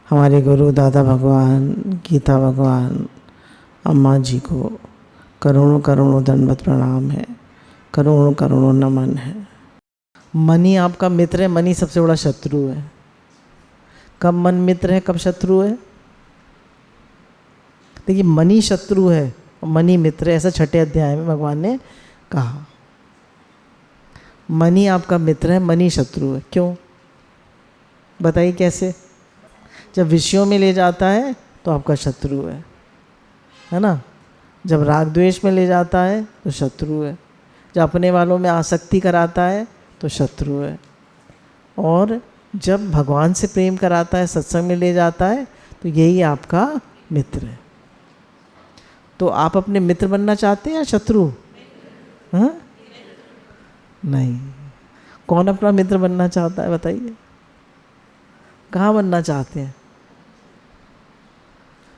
हमारे गुरु दादा भगवान, गीता भगवान, अम्मा जी को करोड़ों करोड़ों दंडवत प्रणाम है, करोड़ों करोड़ों नमन है। मन ही आपका मित्र है, मन ही सबसे बड़ा शत्रु है। कब मन मित्र है, कब शत्रु है? देखिए, मन ही शत्रु है और मन ही मित्र है, ऐसा 6ठे अध्याय में भगवान ने कहा। मन ही आपका मित्र है, मन ही शत्रु है। क्यों बताइए कैसे? जब विषयों में ले जाता है तो आपका शत्रु है ना? जब राग द्वेष में ले जाता है तो शत्रु है। जब अपने वालों में आसक्ति कराता है तो शत्रु है। और जब भगवान से प्रेम कराता है, सत्संग में ले जाता है, तो यही आपका मित्र है। तो आप अपने मित्र बनना चाहते हैं या शत्रु? हाँ? नहीं। कौन अपना मित्र बनना चाहता है बताइए? कहाँ बनना चाहते हैं?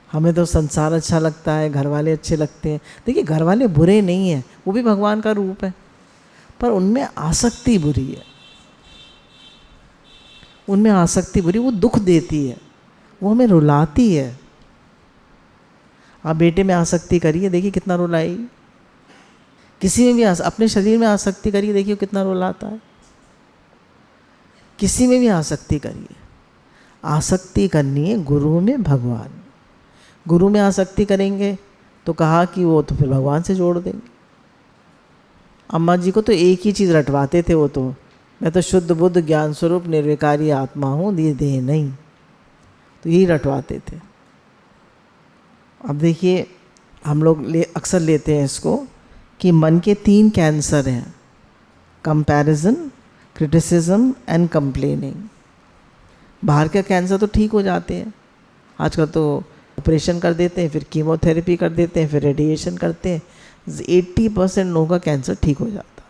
हमें तो संसार अच्छा लगता है, घर वाले अच्छे लगते हैं। देखिए, घर वाले बुरे नहीं हैं, वो भी भगवान का रूप है, पर उनमें आसक्ति बुरी है। उनमें आसक्ति बुरी, वो दुख देती है, वो हमें रुलाती है। आप बेटे में आसक्ति करिए, देखिए कितना रुलाएगी। किसी में भी अपने शरीर में आसक्ति करिए, देखिए कितना रुलाता है। किसी में भी आसक्ति करिए। आसक्ति करनी है गुरु में, भगवान। गुरु में आसक्ति करेंगे तो कहा कि वो तो फिर भगवान से जोड़ देंगे। अम्मा जी को तो एक ही चीज़ रटवाते थे, वो तो मैं तो शुद्ध बुद्ध ज्ञान स्वरूप निर्विकारी आत्मा हूँ, ये देह नहीं, तो यही रटवाते थे। अब देखिए, हम लोग अक्सर लेते हैं इसको कि मन के 3 कैंसर हैं: कंपैरिजन, क्रिटिसिज्म एंड कंप्लेनिंग। बाहर का कैंसर तो ठीक हो जाते हैं, आजकल तो ऑपरेशन कर देते हैं, फिर कीमोथेरेपी कर देते हैं, फिर रेडिएशन करते हैं, 80% लोगों का कैंसर ठीक हो जाता है।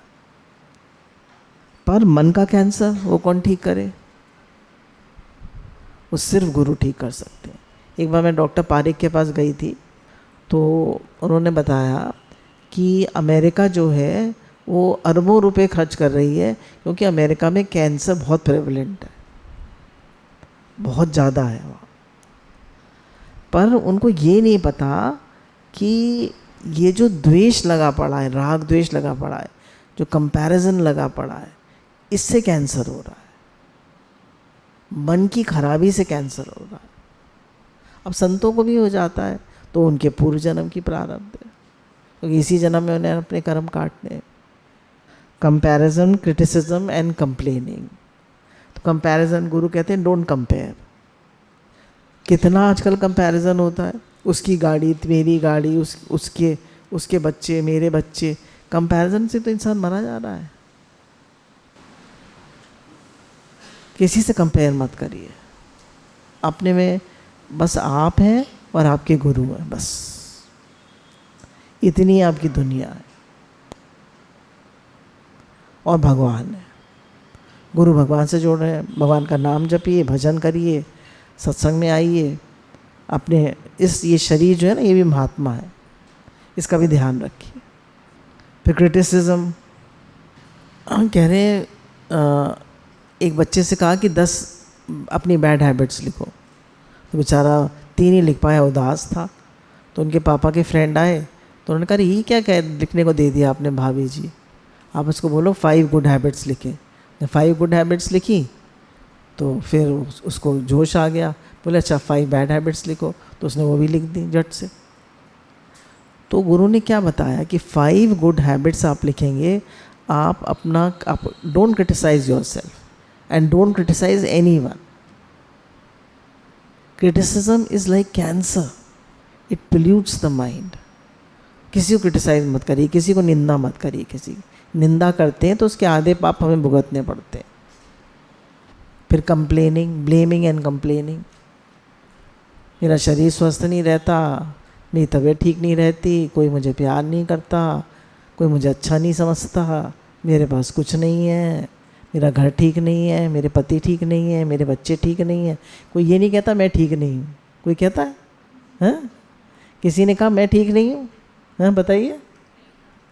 पर मन का कैंसर वो कौन ठीक करे? वो सिर्फ गुरु ठीक कर सकते हैं। एक बार मैं डॉक्टर पारिक के पास गई थी, तो उन्होंने बताया कि अमेरिका जो है वो अरबों रुपए खर्च कर रही है, क्योंकि अमेरिका में कैंसर बहुत प्रेवलेंट है, बहुत ज़्यादा है वहाँ। पर उनको ये नहीं पता कि ये जो द्वेष लगा पड़ा है, राग द्वेष लगा पड़ा है, जो कंपैरिजन लगा पड़ा है, इससे कैंसर हो रहा है। मन की खराबी से कैंसर हो रहा है। अब संतों को भी हो जाता है तो उनके पूर्व जन्म की प्रारब्ध है, क्योंकि इसी जन्म में उन्हें अपने कर्म काटने हैं। Comparison, criticism and complaining. तो कंपैरिजन, गुरु कहते हैं डोंट कंपेयर। कितना आजकल कंपैरिजन होता है, उसकी गाड़ी मेरी गाड़ी, उसके बच्चे मेरे बच्चे। कंपैरिजन से तो इंसान मरा जा रहा है। किसी से कंपेयर मत करिए। अपने में बस आप हैं और आपके गुरु हैं, बस इतनी आपकी दुनिया है, और भगवान है। गुरु भगवान से जोड़ रहे हैं, भगवान का नाम जपिए, भजन करिए, सत्संग में आइए। अपने ये शरीर जो है ना, ये भी महात्मा है, इसका भी ध्यान रखिए। फिर क्रिटिसिज्म, हम कह रहे हैं, एक बच्चे से कहा कि 10 अपनी बैड हैबिट्स लिखो, तो बेचारा 3 ही लिख पाया, उदास था। तो उनके पापा के फ्रेंड आए, तो उन्होंने कहा ये क्या लिखने को दे दिया आपने भाभी जी, आप उसको बोलो 5 गुड हैबिट्स लिखें। 5 गुड हैबिट्स लिखी तो फिर उसको जोश आ गया, बोले अच्छा 5 बैड हैबिट्स लिखो, तो उसने वो भी लिख दी झट से। तो गुरु ने क्या बताया कि 5 गुड हैबिट्स आप लिखेंगे, आप don't criticise yourself and don't criticise anyone. Criticism is like cancer, it pollutes the mind. किसी को क्रिटिसाइज मत करिए, किसी को निंदा मत करिए। किसी निंदा करते हैं तो उसके आधे पाप हमें भुगतने पड़ते हैं। फिर कंप्लेनिंग, ब्लेमिंग एंड कंप्लेनिंग। मेरा शरीर स्वस्थ नहीं रहता, मेरी तबीयत ठीक नहीं रहती, कोई मुझे प्यार नहीं करता, कोई मुझे अच्छा नहीं समझता, मेरे पास कुछ नहीं है, मेरा घर ठीक नहीं है, मेरे पति ठीक नहीं है, मेरे बच्चे ठीक नहीं है। कोई ये नहीं कहता मैं ठीक नहीं हूँ, कोई कहता है? हाँ, किसी ने कहा मैं ठीक नहीं हूँ? हाँ बताइए,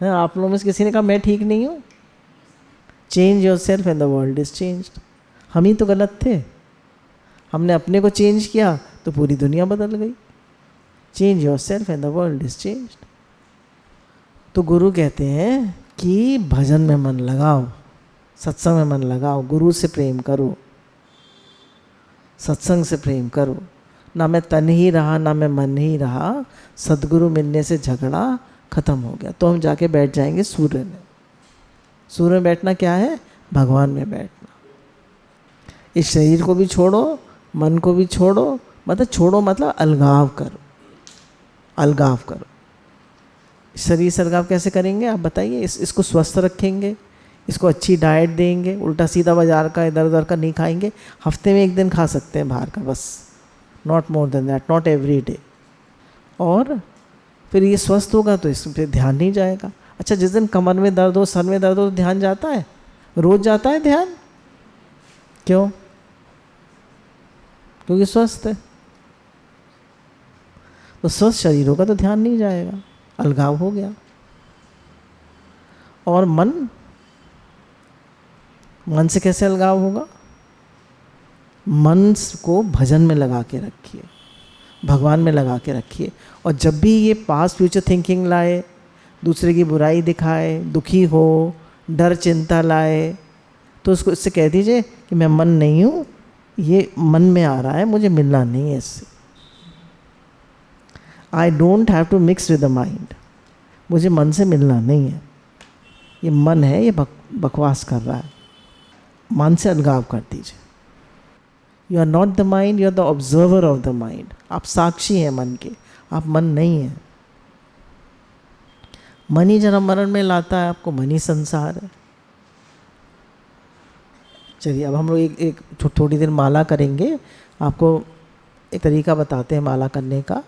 हाँ आप लोगों में से किसी ने कहा मैं ठीक नहीं हूँ? Change your self and the world is changed. हम ही तो गलत थे, हमने अपने को चेंज किया तो पूरी दुनिया बदल गई। Change your self and the world is changed. तो गुरु कहते हैं कि भजन में मन लगाओ, सत्संग में मन लगाओ, गुरु से प्रेम करो, सत्संग से प्रेम करो। ना मैं तन ही रहा ना मैं मन ही रहा, सदगुरु मिलने से झगड़ा खत्म हो गया। तो हम जाके बैठ जाएंगे सूर्य में। सूर्य में बैठना क्या है? भगवान में बैठना। इस शरीर को भी छोड़ो, मन को भी छोड़ो, मतलब छोड़ो मतलब अलगाव करो, अलगाव करो। शरीर से अलगाव कैसे करेंगे आप बताइए? इसको स्वस्थ रखेंगे, इसको अच्छी डाइट देंगे, उल्टा सीधा बाजार का इधर उधर का नहीं खाएंगे। हफ्ते में 1 दिन खा सकते हैं बाहर का, बस, not more than that, not every day. और फिर ये स्वस्थ होगा तो इस पर ध्यान नहीं जाएगा। अच्छा, जिस दिन कमर में दर्द हो, सर में दर्द हो तो ध्यान जाता है? रोज जाता है ध्यान? क्यों? क्योंकि स्वस्थ है। तो स्वस्थ शरीर होगा तो ध्यान नहीं जाएगा, अलगाव हो गया। और मन से कैसे अलगाव होगा? मन को भजन में लगा के रखिए, भगवान में लगा के रखिए। और जब भी ये पास्ट फ्यूचर थिंकिंग लाए, दूसरे की बुराई दिखाए, दुखी हो, डर चिंता लाए, तो उसको इससे कह दीजिए कि मैं मन नहीं हूँ, ये मन में आ रहा है, मुझे मिलना नहीं है इससे। I don't have to mix with the mind, मुझे मन से मिलना नहीं है। ये मन है, ये बकवास कर रहा है। मन से अलगाव कर दीजिए। You are not the mind, you are the observer of the mind. आप साक्षी हैं मन के, आप मन नहीं हैं। मन ही जन्म मरण में लाता है आपको, मन ही संसार है। चलिए अब हम लोग एक थोड़ी देर माला करेंगे। आपको एक तरीका बताते हैं माला करने का।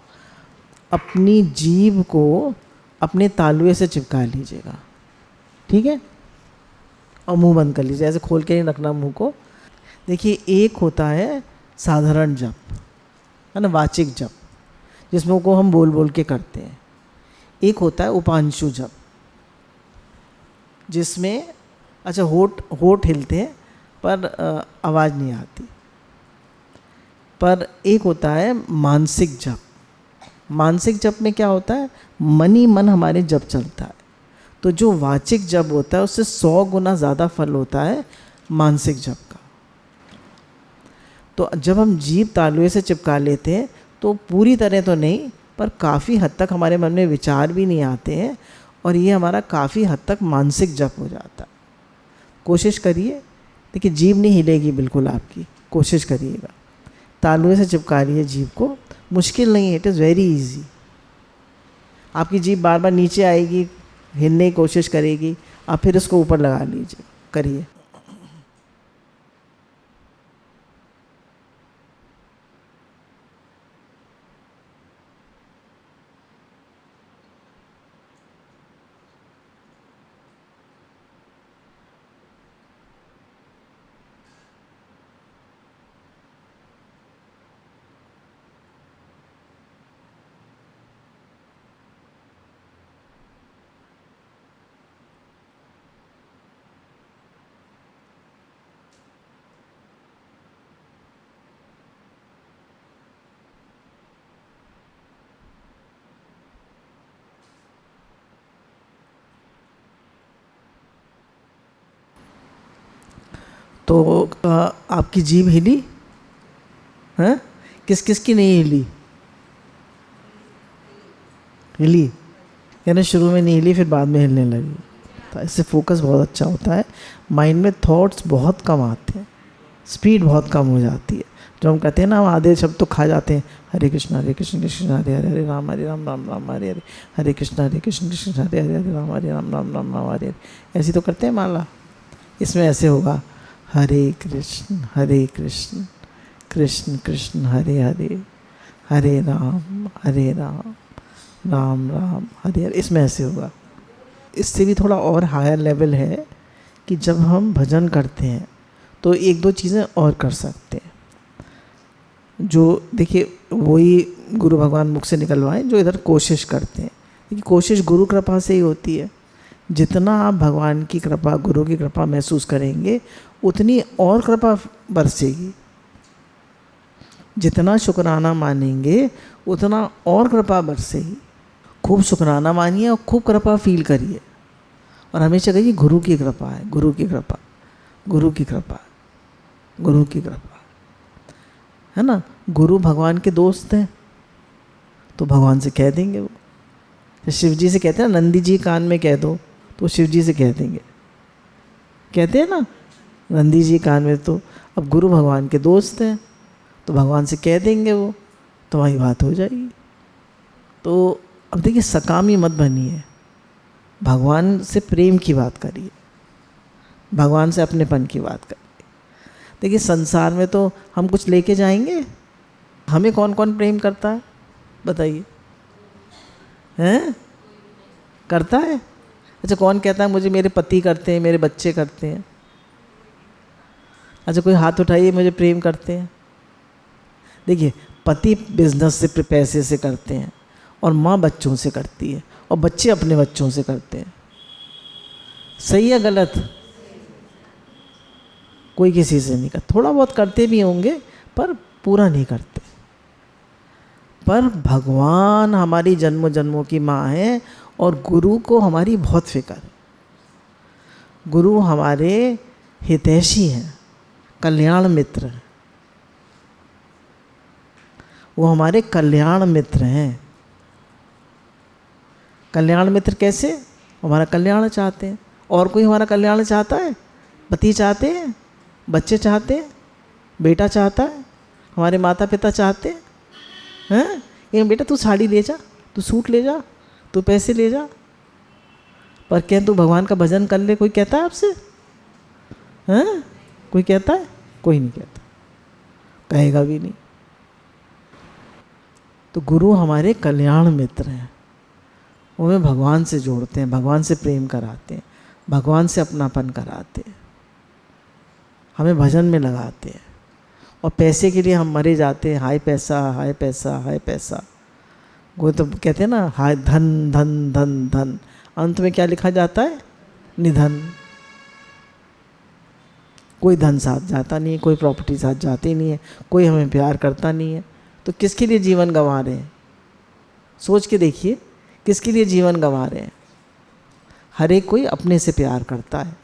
अपनी जीभ को अपने तालुए से चिपका लीजिएगा, ठीक है? और मुंह बंद कर लीजिए, ऐसे खोल के नहीं रखना मुंह को। देखिए, एक होता है साधारण जप, है ना, वाचिक जप, जिसमें को हम बोल बोल के करते हैं। एक होता है उपांशु जप, जिसमें अच्छा होठ हिलते हैं पर आवाज़ नहीं आती। पर एक होता है मानसिक जप। मानसिक जप में क्या होता है? मन ही मन हमारे जप चलता है। तो जो वाचिक जप होता है उससे 100 गुना ज़्यादा फल होता है मानसिक जप का। तो जब हम जीभ तालुए से चिपका लेते हैं तो पूरी तरह तो नहीं, पर काफ़ी हद तक हमारे मन में विचार भी नहीं आते हैं, और ये हमारा काफ़ी हद तक मानसिक जप हो जाता है। कोशिश करिए। देखिए, जीभ नहीं हिलेगी बिल्कुल आपकी, कोशिश करिएगा। तालुए से चिपका लिए जीभ को, मुश्किल नहीं है, इट इज़ वेरी इजी। आपकी जीभ बार बार नीचे आएगी, हिलने की कोशिश करेगी, आप फिर इसको ऊपर लगा लीजिए, करिए। तो आपकी जीभ हिली? हैं? किस किस की नहीं हिली? हिली? यानी शुरू में नहीं हिली, फिर बाद में हिलने लगी। तो इससे फोकस बहुत अच्छा होता है, माइंड में थॉट्स बहुत कम आते हैं, स्पीड बहुत कम हो जाती है। जो हम कहते हैं ना, हम आधे शब्द तो खा जाते हैं, हरे कृष्ण कृष्ण हरे हरे, हरे राम राम राम हरे हरे, हरे कृष्ण कृष्ण हरे हरे, हरे राम राम राम हरे हरे। ऐसी तो करते हैं माला। इसमें ऐसे होगा, हरे कृष्ण कृष्ण कृष्ण हरे हरे, हरे राम राम राम हरे हरे। इसमें ऐसे होगा। इससे भी थोड़ा और हायर लेवल है कि जब हम भजन करते हैं तो 1-2 चीज़ें और कर सकते हैं, जो देखिए वही गुरु भगवान मुख से निकलवाएं जो इधर कोशिश करते हैं। क्योंकि कोशिश गुरु कृपा से ही होती है। जितना आप भगवान की कृपा, गुरु की कृपा महसूस करेंगे, उतनी और कृपा बरसेगी। जितना शुक्राना मानेंगे उतना और कृपा बरसेगी। खूब शुक्राना मानिए और खूब कृपा फील करिए, और हमेशा कहिए गुरु की कृपा है, गुरु की कृपा, गुरु की कृपा, गुरु की कृपा, है ना। गुरु भगवान के दोस्त हैं तो भगवान से कह देंगे वो। तो शिव जी से कहते हैं ना, नंदी जी कान में कह दो तो शिव जी से कह देंगे, कहते हैं ना नंदी जी कान में। तो अब गुरु भगवान के दोस्त हैं तो भगवान से कह देंगे वो, तो वही बात हो जाएगी। तो अब देखिए, सकामी मत बनिए, भगवान से प्रेम की बात करिए, भगवान से अपनेपन की बात करिए। देखिए, संसार में तो हम कुछ लेके जाएंगे, हमें कौन कौन प्रेम करता है बताइए, हैं? करता है? अच्छा, कौन कहता है मुझे मेरे पति करते हैं, मेरे बच्चे करते हैं? अच्छा, कोई हाथ उठाइए, मुझे प्रेम करते हैं। देखिए, पति बिजनेस से, पैसे से करते हैं, और माँ बच्चों से करती है, और बच्चे अपने बच्चों से करते हैं। सही है गलत? कोई किसी से नहीं करता, थोड़ा बहुत करते भी होंगे पर पूरा नहीं करते। पर भगवान हमारी जन्मों जन्मों की माँ है, और गुरु को हमारी बहुत फिक्र है। गुरु हमारे हितैषी हैं, कल्याण मित्र हैं, वो हमारे कल्याण मित्र हैं। कल्याण मित्र कैसे? हमारा कल्याण चाहते हैं। और कोई हमारा कल्याण चाहता है? पति चाहते हैं, बच्चे चाहते हैं, बेटा चाहता है, हमारे माता पिता चाहते हैं, ये बेटा तू साड़ी ले जा, तू सूट ले जा, तू पैसे ले जा, पर क्या तू भगवान का भजन कर ले? कोई कहता है आपसे? हैं? कोई कहता है? कोई नहीं कहता, कहेगा भी नहीं। तो गुरु हमारे कल्याण मित्र हैं, वो हमें भगवान से जोड़ते हैं, भगवान से प्रेम कराते हैं, भगवान से अपनापन कराते हैं, हमें भजन में लगाते हैं। और पैसे के लिए हम मरे जाते हैं, हाय पैसा, हाय पैसा, हाय पैसा। वो तो कहते हैं ना, हाय धन धन धन धन, अंत में क्या लिखा जाता है? निधन। कोई धन साथ जाता नहीं है, कोई प्रॉपर्टी साथ जाती नहीं है, कोई हमें प्यार करता नहीं है, तो किसके लिए जीवन गंवा रहे हैं? सोच के देखिए, किसके लिए जीवन गंवा रहे हैं? हर एक कोई अपने से प्यार करता है।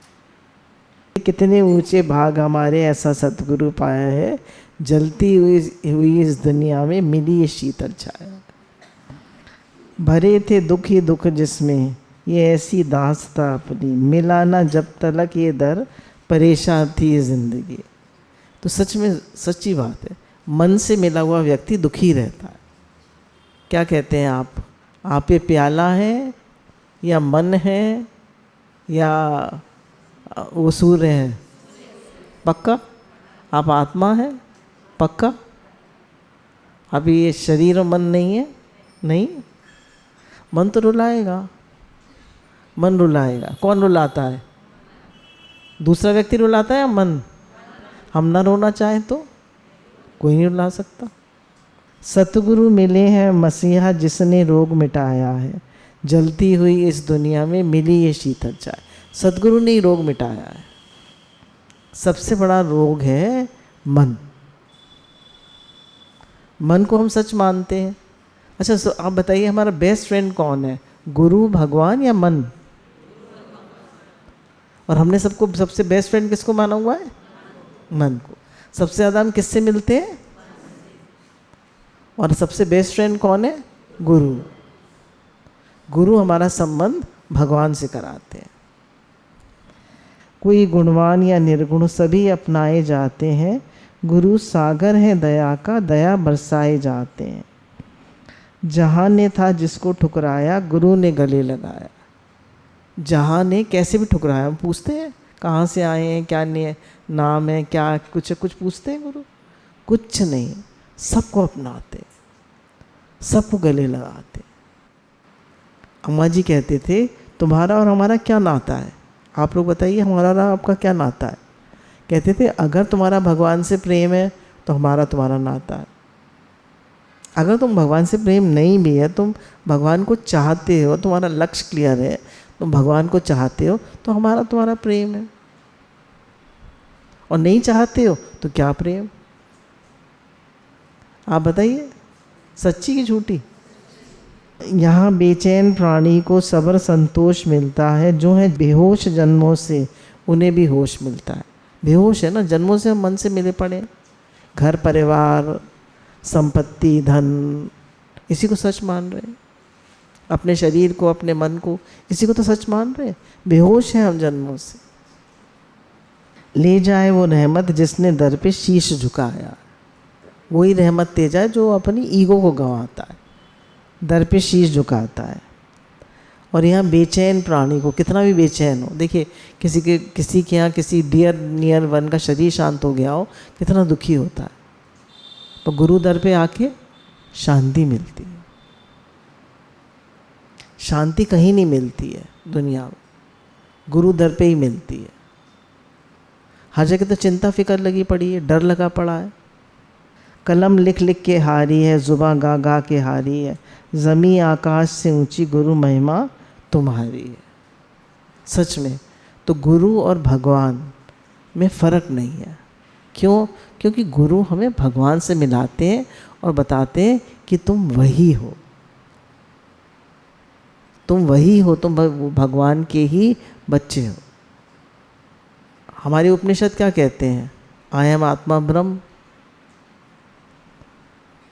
कितने ऊंचे भाग हमारे, ऐसा सतगुरु पाया है, जलती हुई इस दुनिया में मिली ये शीतल छाया। भरे थे दुख ही दुख जिसमें, ये ऐसी दास्ता अपनी, मिला ना जब तलक ये दर, परेशान थी ये जिंदगी। तो सच में सच्ची बात है, मन से मिला हुआ व्यक्ति दुखी रहता है। क्या कहते हैं आप ये प्याला है या मन है या वो सूर्य है? पक्का? आप आत्मा है? पक्का? अभी ये शरीर और मन नहीं है? नहीं। मन तो रुलाएगा, मन रुलाएगा। कौन रुलाता है? दूसरा व्यक्ति रुलाता है या मन? हम ना रोना चाहें तो कोई नहीं रुला सकता। सतगुरु मिले हैं मसीहा जिसने रोग मिटाया है, जलती हुई इस दुनिया में मिली ये शीतल चाय। सतगुरु ने ही रोग मिटाया है। सबसे बड़ा रोग है मन। मन को हम सच मानते हैं। अच्छा, आप बताइए, हमारा बेस्ट फ्रेंड कौन है? गुरु, भगवान या मन? और हमने सबको सबसे बेस्ट फ्रेंड किसको माना हुआ है? मन को। सबसे ज़्यादा हम किससे मिलते हैं? और सबसे बेस्ट फ्रेंड कौन है? गुरु। गुरु हमारा संबंध भगवान से कराते हैं। कोई गुणवान या निर्गुण सभी अपनाए जाते हैं, गुरु सागर है दया का, दया बरसाए जाते हैं। जहाँ ने था जिसको ठुकराया, गुरु ने गले लगाया। जहाँ ने कैसे भी ठुकराया, हम पूछते हैं कहाँ से आए हैं, क्या नाम है, क्या कुछ पूछते हैं गुरु? कुछ नहीं, सबको अपनाते, सबको गले लगाते। अम्मा जी कहते थे, तुम्हारा और हमारा क्या नाता है? आप लोग बताइए, हमारा और आपका क्या नाता है? कहते थे, अगर तुम्हारा भगवान से प्रेम है तो हमारा तुम्हारा नाता है। अगर तुम भगवान से प्रेम नहीं भी है, तुम भगवान को चाहते हो, तुम्हारा लक्ष्य क्लियर है, तुम भगवान को चाहते हो, तो हमारा तुम्हारा प्रेम है। और नहीं चाहते हो तो क्या प्रेम? आप बताइए, सच्ची की झूठी? यहाँ बेचैन प्राणी को सब्र संतोष मिलता है, जो है बेहोश जन्मों से उन्हें भी होश मिलता है। बेहोश है ना, जन्मों से हम मन से मिले पड़े, घर परिवार संपत्ति धन, इसी को सच मान रहे, अपने शरीर को अपने मन को, इसी को तो सच मान रहे। बेहोश हैं हम जन्मों से। ले जाए वो रहमत जिसने दर पे शीश झुकाया, वही रहमत दे जाए जो अपनी ईगो को गंवाता है, दर पे शीश झुकाता है। और यहाँ बेचैन प्राणी को, कितना भी बेचैन हो, देखिए किसी के यहाँ किसी डियर नियर वन का शरीर शांत हो गया हो, कितना दुखी होता है, तो गुरु दर पे आके शांति मिलती है। शांति कहीं नहीं मिलती है दुनिया में, गुरु दर पे ही मिलती है। हर जगह तो चिंता फिक्र लगी पड़ी है, डर लगा पड़ा है। कलम लिख लिख के हारी है, जुबां गा गा के हारी है, ज़मीं आकाश से ऊंची गुरु महिमा तुम्हारी है। सच में तो गुरु और भगवान में फ़र्क नहीं है। क्यों? क्योंकि गुरु हमें भगवान से मिलाते हैं और बताते हैं कि तुम वही हो, तुम वही हो, तुम भगवान के ही बच्चे हो। हमारे उपनिषद क्या कहते हैं? आई एम आत्मा ब्रह्म,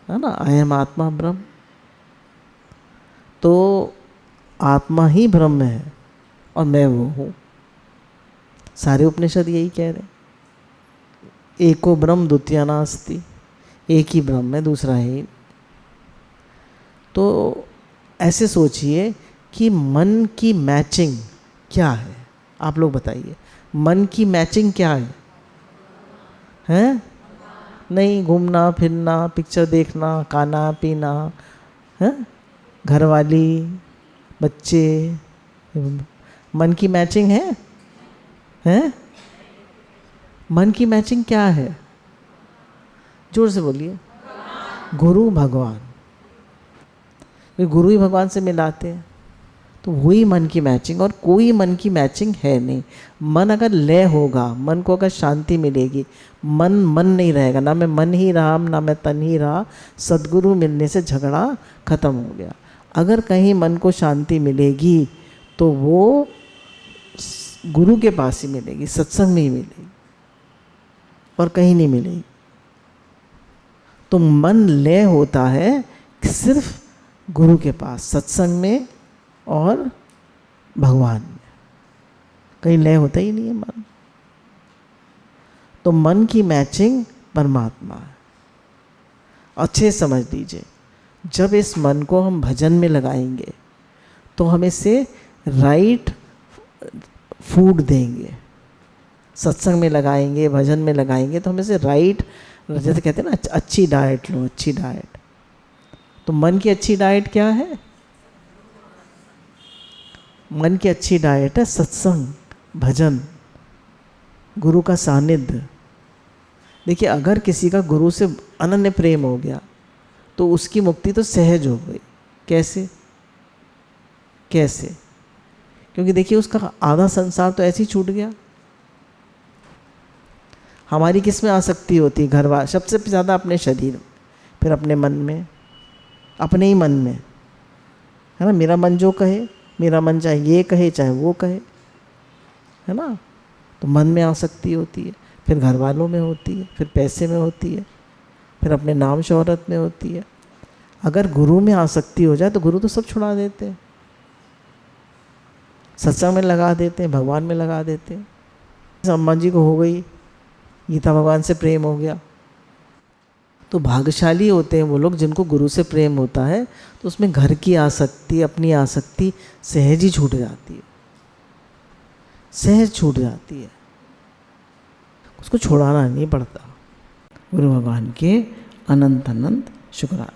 है ना, आई एम आत्मा ब्रह्म। तो आत्मा ही ब्रह्म है और मैं वो हूँ। सारे उपनिषद यही कह रहे हैं, एको ब्रह्म द्वितीया नास्ति, एक ही ब्रह्म है, दूसरा है। तो ऐसे सोचिए कि मन की मैचिंग क्या है, आप लोग बताइए, मन की मैचिंग क्या है? हैं? नहीं, घूमना फिरना, पिक्चर देखना, खाना पीना, हैं, घरवाली, बच्चे, मन की मैचिंग है? हैं? मन की मैचिंग क्या है? जोर से बोलिए। गुरु भगवान, वे गुरु ही भगवान से मिलाते हैं, तो वही मन की मैचिंग। और कोई मन की मैचिंग है नहीं। मन अगर लय होगा, मन को अगर शांति मिलेगी, मन नहीं रहेगा, ना मैं मन ही रहा, ना मैं तन ही रहा, सद्गुरु मिलने से झगड़ा खत्म हो गया। अगर कहीं मन को शांति मिलेगी तो वो गुरु के पास ही मिलेगी, सत्संग में ही मिलेगी, और कहीं नहीं मिलेगी। तो मन लय होता है सिर्फ गुरु के पास, सत्संग में और भगवान में, कहीं लय होता ही नहीं है मन। तो मन की मैचिंग परमात्मा है। अच्छे समझ लीजिए, जब इस मन को हम भजन में लगाएंगे तो हम इसे राइट फूड देंगे। सत्संग में लगाएंगे, भजन में लगाएंगे तो हम इसे राइट, जैसे कहते हैं ना, अच्छी डाइट लो, अच्छी डाइट। तो मन की अच्छी डाइट क्या है? मन की अच्छी डाइट है सत्संग, भजन, गुरु का सानिध्य। देखिए, अगर किसी का गुरु से अनन्य प्रेम हो गया तो उसकी मुक्ति तो सहज हो गई। कैसे? क्योंकि देखिए, उसका आधा संसार तो ऐसे ही छूट गया। हमारी किस में आसक्ति होती है? घरवार सबसे ज़्यादा अपने शरीर, फिर अपने मन में, अपने ही मन में, है ना। मेरा मन जो कहे, मेरा मन चाहे ये कहे चाहे वो कहे, है ना। तो मन में आसक्ति होती है, फिर घर वालों में होती है, फिर पैसे में होती है, फिर अपने नाम शोहरत में होती है। अगर गुरु में आसक्ति हो जाए तो गुरु तो सब छुड़ा देते हैं, सत्संग में लगा देते हैं, भगवान में लगा देते हैं। अम्मा जी को हो गई, गीता भगवान से प्रेम हो गया। तो भाग्यशाली होते हैं वो लोग जिनको गुरु से प्रेम होता है, तो उसमें घर की आसक्ति, अपनी आसक्ति सहज ही छूट जाती है, सहज छूट जाती है, उसको छोड़ाना नहीं पड़ता। गुरु भगवान के अनंत अनंत शुक्राना।